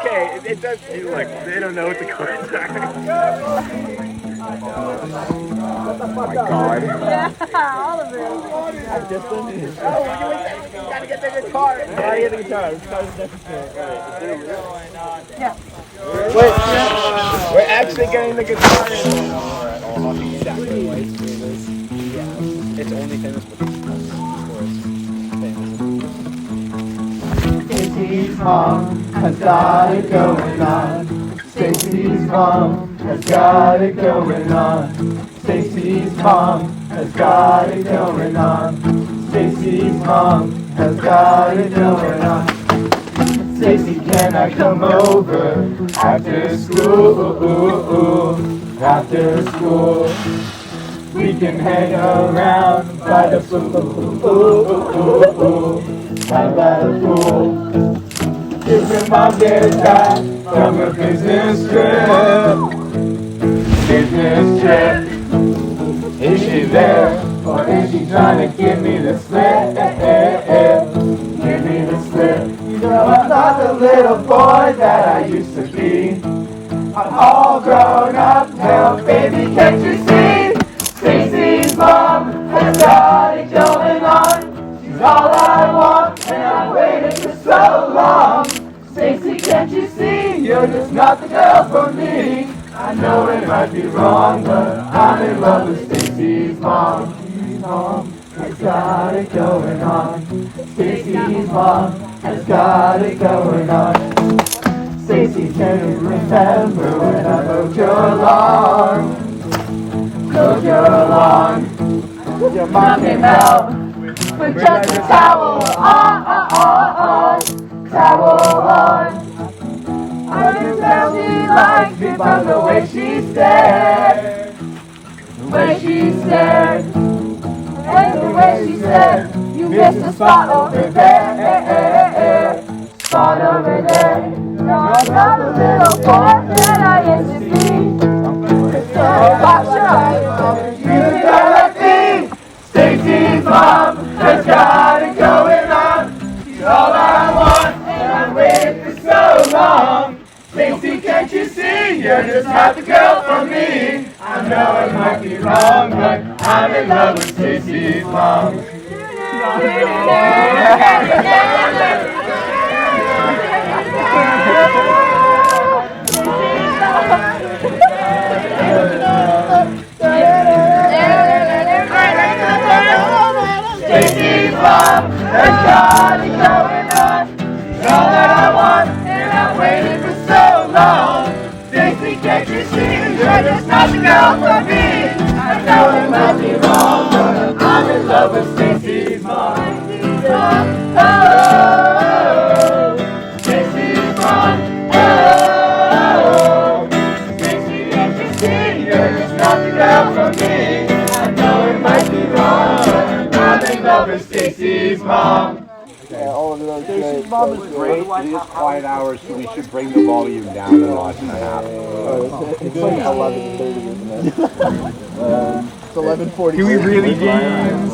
okay. It does seem like they don't know what the chords are. Oh my God. Yeah, all of it. Oh, you gotta get the guitar. Gotta get the guitar. The guitar's necessary. Yeah. Wait, we're actually getting the guitar in. It's only famous for Stacy's mom has got it going on. Stacy's mom has got it going on. Stacy's mom has got it going on. Stacy's mom has got it going on. Stacy, can I come over after school? After school, we can hang around by the pool. By the pool. If your mom gets back from her business trip, is she there, or is she trying to give me the slip? Give me the slip. You know I'm not the little boy that I used to be. I'm all grown up now, baby, can't you see? Stacy's mom has got it going on. She's all I want, and I've waited for so long. Stacy, can't you see? You're just not the girl for me. I know it might be wrong, but I'm in love with Stacy's mom. Stacy's mom has got it going on. Stacy's mom has got it going on. Stacy, can you remember when I mowed your lawn? Mowed your lawn. Your mom came out with just a towel on, towel on. I can tell she liked me from the way she stared, the way she stared, and the way she said, you missed a spot over there, spot over there. Now I'm not the little boy that I used to be. So watch your eyes, you gotta think. Stacy's mom has got it going on. She's all I want, and I've waited for so long. Stacy, can't you see? You're just not the girl for me. I know it might be wrong, but I'm in love with Stacy's mom. Stacy's mom has got it going on. She's all that I want, and I've waited for so long. Stacy, can't you see? You're just not the girl for me. I know it might be wrong, but I'm in love with Stacy's mom. Oh, Stacy's mom. Oh, Stacy, can't you see? You're just not the girl for me. I know it might be wrong, but I'm in love with Stacy's mom. Stacy's mom is great. It is quiet hours, so we should bring the volume down a notch and a half. It's like 11:30, isn't it? It's 11:40. Can we really dance?